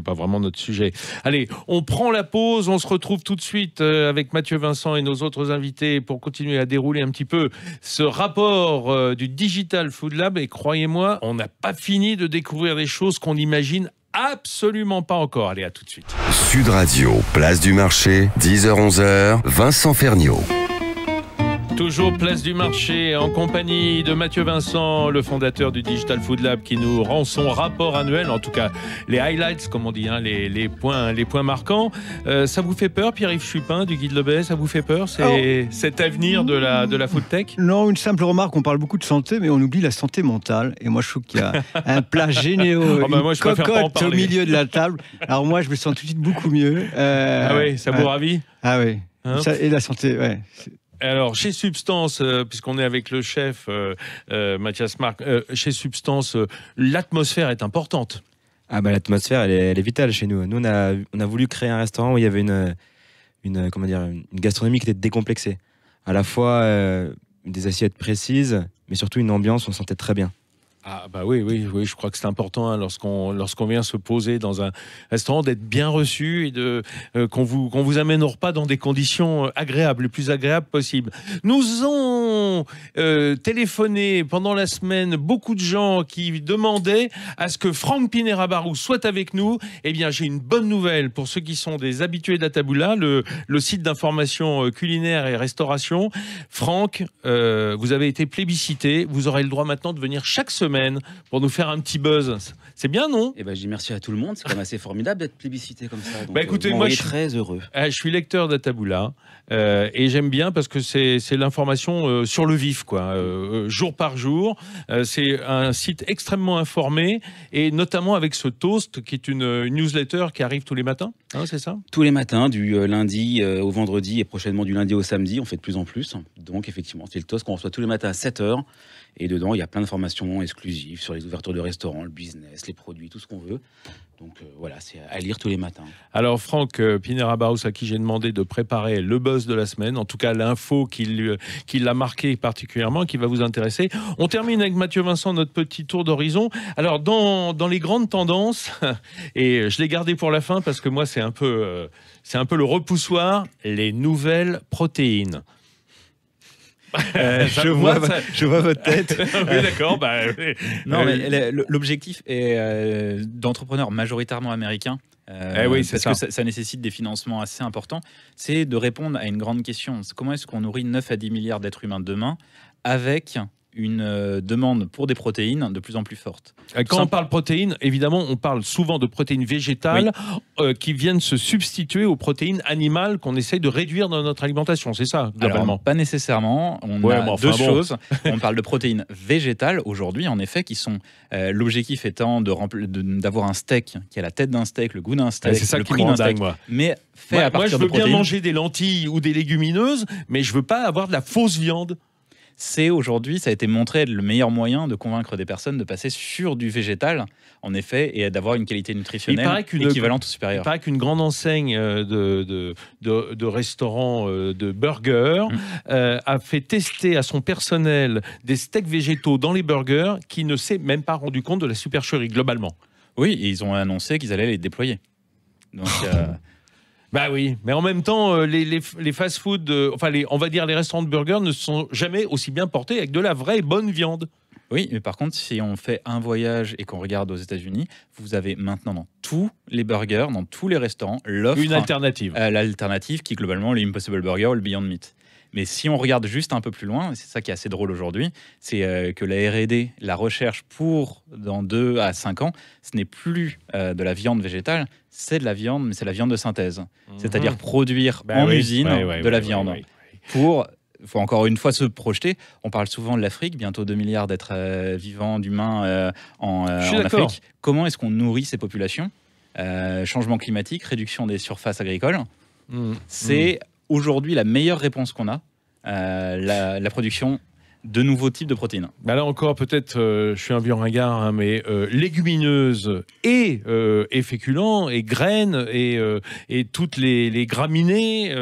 pas vraiment notre sujet. Allez, on prend la pause, on se retrouve tout de suite avec Mathieu Vincent et nos autres invités pour continuer à dérouler un petit peu ce rapport du Digital Food Lab. Et croyez-moi, on n'a pas fini de découvrir des choses qu'on n'imagine absolument pas encore. Allez, à tout de suite. Sud Radio, place du marché, 10h-11h, Vincent Ferniaud. Toujours place du marché en compagnie de Mathieu Vincent, le fondateur du Digital Food Lab, qui nous rend son rapport annuel, en tout cas les highlights, comme on dit, hein, les points marquants. Ça vous fait peur, Pierre-Yves Chupin du Guide Le Bay? Ça vous fait peur, cet avenir de la food tech? Non, une simple remarque, on parle beaucoup de santé, mais on oublie la santé mentale. Et moi, je trouve qu'il y a un plat géniaux, une cocotte au milieu de la table. Alors moi, je me sens tout de suite beaucoup mieux. Ah oui, ça vous ravit? Ah oui, hein? Et la santé, ouais. Alors, chez Substance, puisqu'on est avec le chef Mathias Marc, chez Substance, l'atmosphère est importante. Ah bah, l'atmosphère, elle est vitale chez nous. Nous, on a voulu créer un restaurant où il y avait une gastronomie qui était décomplexée. À la fois des assiettes précises, mais surtout une ambiance où on se sentait très bien. Ah bah oui, je crois que c'est important hein, lorsqu'on vient se poser dans un restaurant d'être bien reçu et qu'on vous amène au repas dans des conditions agréables, les plus agréables possibles. Nous ont téléphoné pendant la semaine beaucoup de gens qui demandaient à ce que Franck Pinera-Barou soit avec nous. Eh bien, j'ai une bonne nouvelle pour ceux qui sont des habitués de la Tabula, le site d'information culinaire et restauration. Franck, vous avez été plébiscité. Vous aurez le droit maintenant de venir chaque semaine pour nous faire un petit buzz. C'est bien, non? Eh ben, je dis merci à tout le monde. C'est quand même assez formidable d'être plébiscité comme ça. Donc, écoutez, moi, je suis très heureux. Je suis lecteur de Tabula et j'aime bien parce que c'est l'information sur le vif, quoi, jour par jour. C'est un site extrêmement informé et notamment avec ce Toast qui est une newsletter qui arrive tous les matins. Hein, c'est ça? Tous les matins, du lundi au vendredi et prochainement du lundi au samedi. On fait de plus en plus. Donc, effectivement, c'est le Toast qu'on reçoit tous les matins à 7h. Et dedans, il y a plein d'informations exclusives sur les ouvertures de restaurants, le business, les produits, tout ce qu'on veut. Donc voilà, c'est à lire tous les matins. Alors Franck Pinera-Barou, à qui j'ai demandé de préparer le buzz de la semaine, en tout cas l'info qui l'a marqué particulièrement, qui va vous intéresser. On termine avec Mathieu Vincent notre petit tour d'horizon. Alors dans les grandes tendances, et je l'ai gardé pour la fin parce que moi c'est un peu le repoussoir, les nouvelles protéines. Je vois votre tête. Oui, d'accord. Non, mais l'objectif est d'entrepreneurs majoritairement américains. Oui, c'est parce que ça nécessite des financements assez importants. C'est de répondre à une grande question. Comment est-ce qu'on nourrit 9 à 10 milliards d'êtres humains demain avec une demande pour des protéines de plus en plus forte. Quand on parle protéines, évidemment, on parle souvent de protéines végétales qui viennent se substituer aux protéines animales qu'on essaye de réduire dans notre alimentation. C'est ça, globalement? Alors, pas nécessairement. On a deux choses. On parle de protéines végétales aujourd'hui, en effet, qui sont l'objectif étant d'avoir un steak qui a la tête d'un steak, le goût d'un steak, c'est ça le qui prix me rend d'un steak, dingue, moi. Mais fait à partir de protéines. Moi, je veux bien manger des lentilles ou des légumineuses, mais je veux pas avoir de la fausse viande. C'est aujourd'hui, ça a été montré, le meilleur moyen de convaincre des personnes de passer sur du végétal, en effet, et d'avoir une qualité nutritionnelle équivalente ou supérieure. Il paraît qu'une grande enseigne de restaurants de burgers a fait tester à son personnel des steaks végétaux dans les burgers qui ne s'est même pas rendu compte de la supercherie, globalement. Oui, et ils ont annoncé qu'ils allaient les déployer. Donc... Bah oui, mais en même temps, les fast-food, on va dire les restaurants de burgers ne sont jamais aussi bien portés avec de la vraie bonne viande. Oui, mais par contre, si on fait un voyage et qu'on regarde aux États-Unis, vous avez maintenant dans tous les burgers, dans tous les restaurants, l'offre... Une alternative. L'alternative qui est globalement le Impossible Burger ou le Beyond Meat. Mais si on regarde juste un peu plus loin, et c'est ça qui est assez drôle aujourd'hui, c'est que la R&D, la recherche pour dans 2 à 5 ans, ce n'est plus de la viande végétale, c'est de la viande, mais c'est la viande de synthèse. C'est-à-dire produire en usine de la viande. Pour, faut encore une fois se projeter. On parle souvent de l'Afrique, bientôt 2 milliards d'êtres vivants, d'humains en Afrique. Comment est-ce qu'on nourrit ces populations? Changement climatique, réduction des surfaces agricoles. C'est aujourd'hui la meilleure réponse qu'on a, la production de nouveaux types de protéines. Bah là encore, peut-être, je suis un vieux ringard, hein, mais légumineuses et féculents et graines et toutes les graminées,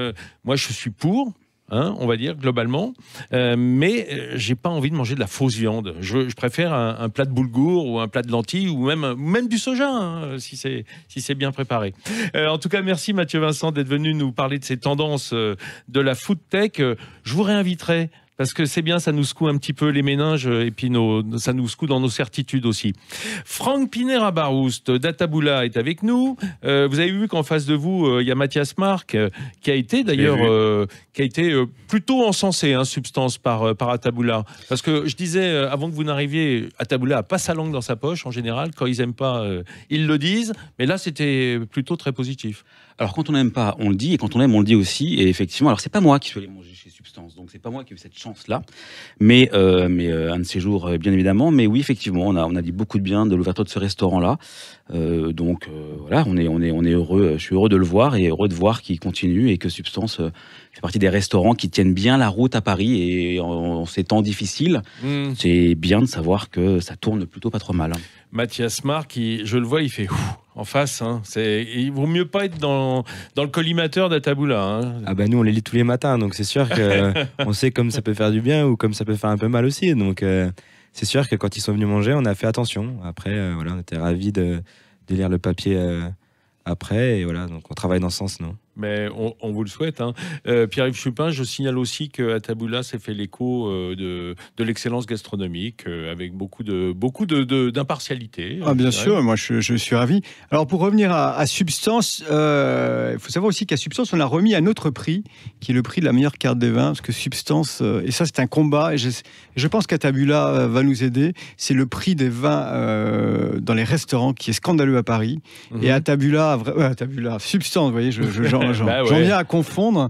moi je suis pour. Hein, on va dire globalement, mais j'ai pas envie de manger de la fausse viande. Je préfère un plat de boulgour ou un plat de lentilles ou même du soja, hein, si c'est bien préparé. En tout cas, merci Mathieu Vincent d'être venu nous parler de ces tendances de la food tech. Je vous réinviterai. Parce que c'est bien, ça nous secoue un petit peu les méninges et puis ça nous secoue dans nos certitudes aussi. Franck Pinera-Baroust d'Ataboula est avec nous. Vous avez vu qu'en face de vous, il y a Mathias Marc qui a été d'ailleurs plutôt encensé, hein, Substance par Ataboula. Parce que je disais, avant que vous n'arriviez, Ataboula n'a pas sa langue dans sa poche en général. Quand ils n'aiment pas, ils le disent. Mais là, c'était plutôt très positif. Alors quand on n'aime pas, on le dit, et quand on aime, on le dit aussi. Et effectivement, alors c'est pas moi qui suis allé manger chez Substance, donc c'est pas moi qui ai eu cette chance-là, mais un de ces jours, bien évidemment. Mais oui, effectivement, on a dit beaucoup de bien de l'ouverture de ce restaurant-là. Donc voilà, on est heureux. Je suis heureux de le voir et heureux de voir qu'il continue et que Substance fait partie des restaurants qui tiennent bien la route à Paris et en ces temps difficiles, c'est bien de savoir que ça tourne plutôt pas trop mal. Mathias Marc, je le vois, il fait en face. Hein. Il vaut mieux pas être dans le collimateur d'Ataboula. Hein. Ah ben nous on les lit tous les matins, donc c'est sûr qu'on sait comme ça peut faire du bien ou comme ça peut faire un peu mal aussi. Donc c'est sûr que quand ils sont venus manger, on a fait attention. Après, voilà, on était ravis de lire le papier après. Et voilà, donc on travaille dans ce sens, non ? Mais on vous le souhaite. Hein. Pierre-Yves Chupin, je signale aussi qu'Ataboula s'est fait l'écho de l'excellence gastronomique avec beaucoup d'impartialité. Ah, bien sûr, moi je suis ravi. Alors pour revenir à Substance, il faut savoir aussi qu'à Substance, on a remis un autre prix, qui est le prix de la meilleure carte des vins, parce que Substance, et ça c'est un combat, et je pense qu'Ataboula va nous aider, c'est le prix des vins dans les restaurants qui est scandaleux à Paris. Et Ataboula, Substance, vous voyez, j'en viens à confondre.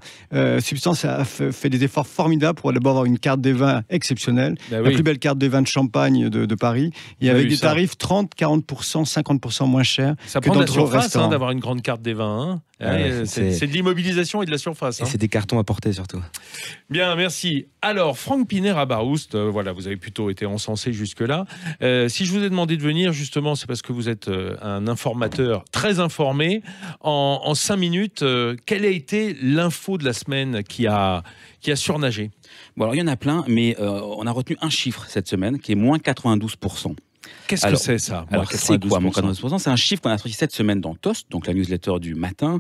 Substance a fait des efforts formidables pour d'abord avoir une carte des vins exceptionnelle, la plus belle carte des vins de Champagne de Paris, et avec des tarifs 30, 40%, 50% moins chers. Ça prend de la surface d'avoir une grande carte des vins. Hein. C'est de l'immobilisation et de la surface. Et c'est des cartons à porter surtout. Bien, merci. Alors, Franck Pinera-Baroust, voilà, vous avez plutôt été encensé jusque-là. Si je vous ai demandé de venir, justement, c'est parce que vous êtes un informateur très informé. En 5 minutes, quelle a été l'info de la semaine qui a surnagé ? Bon, alors il y en a plein, mais on a retenu un chiffre cette semaine qui est moins 92%. Qu'est-ce que c'est ça ? Alors c'est quoi moins 92%? C'est un chiffre qu'on a sorti cette semaine dans Toast, donc la newsletter du matin,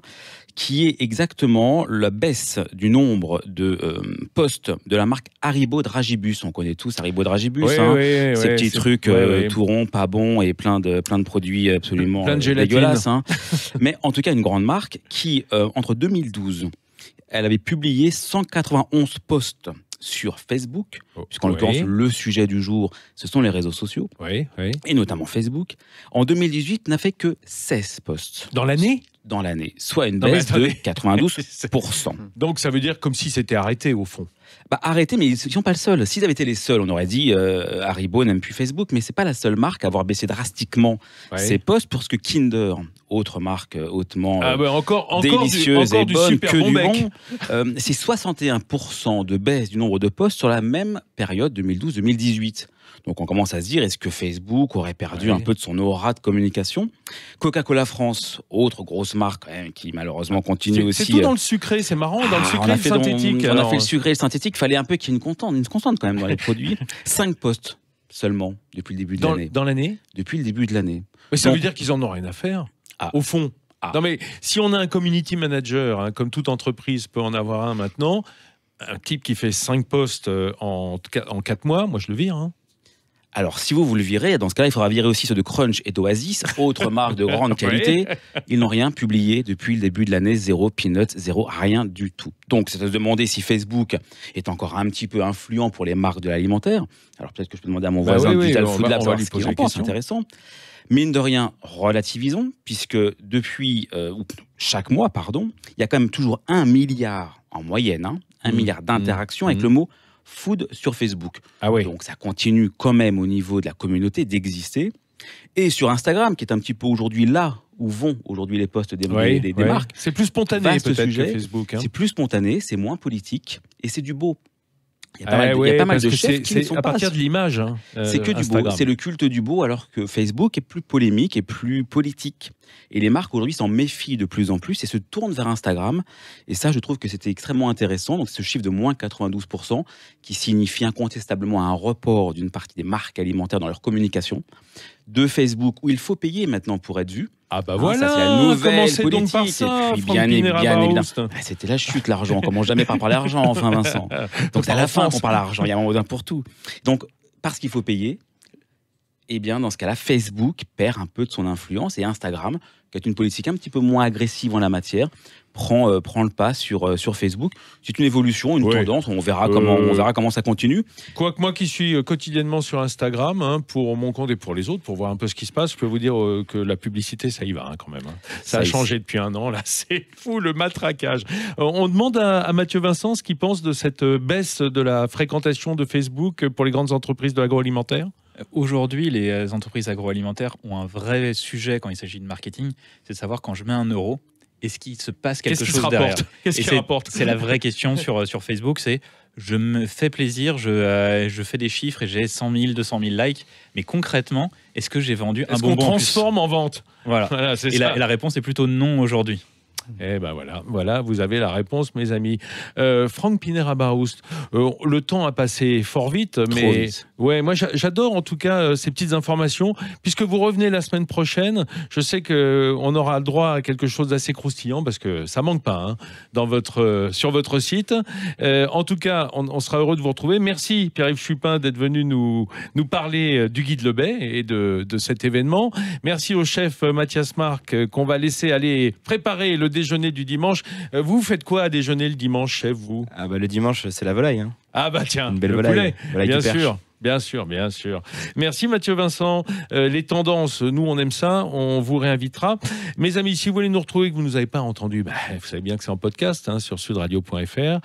qui est exactement la baisse du nombre de posts de la marque Haribo Dragibus. On connaît tous Haribo Dragibus, ces petits trucs tout ronds, pas bons et plein de produits absolument dégueulasses. Hein. Mais en tout cas, une grande marque qui, entre 2012, elle avait publié 191 posts sur Facebook, puisqu'en l'occurrence, le sujet du jour, ce sont les réseaux sociaux, et notamment Facebook. En 2018, n'a fait que 16 posts. Dans l'année ? Dans l'année, soit une baisse de 92%. Donc ça veut dire comme si c'était arrêté au fond. Bah arrêté, mais ils ne sont pas le seul. S'ils avaient été les seuls, on aurait dit Haribo n'aime plus Facebook, mais c'est pas la seule marque à avoir baissé drastiquement ses posts, parce que Kinder, autre marque hautement délicieuse et bonne que du bon, c'est 61% de baisse du nombre de posts sur la même période 2012-2018. Donc on commence à se dire, est-ce que Facebook aurait perdu un peu de son aura de communication ? Coca-Cola France, autre grosse marque qui malheureusement continue aussi. C'est tout dans le sucré, c'est marrant, dans le sucré et le synthétique. On a fait le sucré et le synthétique, il fallait un peu qu'il y ait une constante quand même dans les produits. 5 posts seulement depuis le début de l'année. Dans l'année ? Depuis le début de l'année. Mais ça veut dire qu'ils en ont rien à faire, au fond. Non mais si on a un community manager, comme toute entreprise peut en avoir un maintenant, un type qui fait 5 posts en 4 mois, moi je le vire. Hein. Alors, si vous le virez, dans ce cas-là, il faudra virer aussi ceux de Crunch et d'Oasis, autres marques de grande qualité. Ils n'ont rien publié depuis le début de l'année, 0 peanuts, 0 rien du tout. Donc, c'est à se demander si Facebook est encore un petit peu influent pour les marques de l'alimentaire. Alors, peut-être que je peux demander à mon voisin Digital Food Lab ce qu'il en pense, c'est intéressant. Mine de rien, relativisons, puisque depuis chaque mois, il y a quand même toujours 1 milliard en moyenne, 1 milliard d'interactions avec le mot food sur Facebook. Donc ça continue quand même au niveau de la communauté d'exister. Et sur Instagram, qui est un petit peu aujourd'hui là où vont aujourd'hui les posts des marques. C'est plus spontané peut-être que Facebook. C'est plus spontané, c'est moins politique et c'est du beau. Il y a pas mal de chefs qui ne sont à pas partir de l'image. Hein, c'est que du beau, c'est le culte du beau, alors que Facebook est plus polémique et plus politique. Et les marques aujourd'hui s'en méfient de plus en plus et se tournent vers Instagram. Et ça, je trouve que c'était extrêmement intéressant. Donc, ce chiffre de moins 92% qui signifie incontestablement un report d'une partie des marques alimentaires dans leur communication de Facebook, où il faut payer maintenant pour être vu. Ah bah voilà, ça, c'est la nouvelle commencez politique. donc par ça, et puis, bien évidemment, c'était la chute, l'argent. On commence jamais par parler d'argent, enfin, Vincent. Donc, c'est à la fin qu'on parle d'argent. Il y a un moment pour tout. Donc, parce qu'il faut payer, eh bien, dans ce cas-là, Facebook perd un peu de son influence et Instagram, qui est une politique un petit peu moins agressive en la matière, prend le pas sur Facebook. C'est une évolution, une tendance. On verra comment ça continue. Quoique moi qui suis quotidiennement sur Instagram, hein, pour mon compte et pour les autres, pour voir un peu ce qui se passe, je peux vous dire que la publicité, ça y va hein, quand même. Hein. Ça a changé depuis un an. Là, c'est fou le matraquage. On demande à Mathieu Vincent ce qu'il pense de cette baisse de la fréquentation de Facebook pour les grandes entreprises de l'agroalimentaire. Aujourd'hui, les entreprises agroalimentaires ont un vrai sujet quand il s'agit de marketing, c'est de savoir quand je mets 1 euro, est-ce qu'il se passe quelque chose derrière ? Qu'est-ce qui rapporte ? C'est la vraie question sur Facebook, c'est je me fais plaisir, je fais des chiffres et j'ai 100 000, 200 000 likes, mais concrètement, est-ce que j'ai vendu un bonbon en plus ? Est-ce qu'on transforme en vente ? Voilà, c'est ça. Et la réponse est plutôt non aujourd'hui. Eh ben voilà, vous avez la réponse, mes amis. Franck Pinet-Rabaoust, le temps a passé fort vite, mais vite. Ouais, moi j'adore en tout cas ces petites informations. Puisque vous revenez la semaine prochaine, je sais que on aura le droit à quelque chose d'assez croustillant parce que ça manque pas hein, sur votre site. En tout cas, on sera heureux de vous retrouver. Merci Pierre-Yves Chupin d'être venu nous parler du Guide Le Bay et de cet événement. Merci au chef Mathias Marc qu'on va laisser aller préparer le déjeuner du dimanche. Vous faites quoi à déjeuner le dimanche, chef, vous ? Ah bah le dimanche, c'est la volaille. Hein. Ah bah tiens, une belle le volaille. Poulet, bien sûr. Bien sûr, bien sûr. Merci Mathieu Vincent. Les tendances, nous on aime ça, on vous réinvitera. Mes amis, si vous voulez nous retrouver et que vous ne nous avez pas entendu, vous savez bien que c'est en podcast hein, sur sudradio.fr.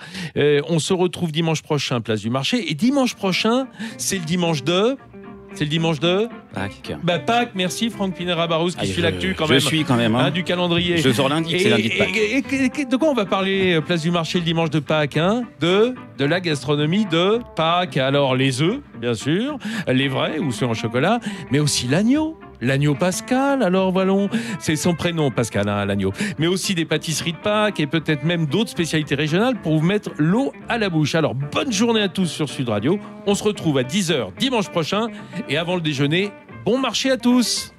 On se retrouve dimanche prochain, place du marché. Et dimanche prochain, c'est le dimanche de... Pâques. Pâques, merci Franck Pinet-Rabaoust qui suit l'actu quand même. Je suis quand même. Hein. Du calendrier. Je sors lundi, c'est lundi de Pâques. Et de quoi on va parler, place du marché le dimanche de Pâques hein, de la gastronomie de Pâques. Alors les œufs, bien sûr, les vrais ou ceux en chocolat, mais aussi l'agneau. L'agneau Pascal, alors voilà, c'est son prénom Pascal, hein, l'agneau. Mais aussi des pâtisseries de Pâques et peut-être même d'autres spécialités régionales pour vous mettre l'eau à la bouche. Alors bonne journée à tous sur Sud Radio. On se retrouve à 10h dimanche prochain. Et avant le déjeuner, bon marché à tous.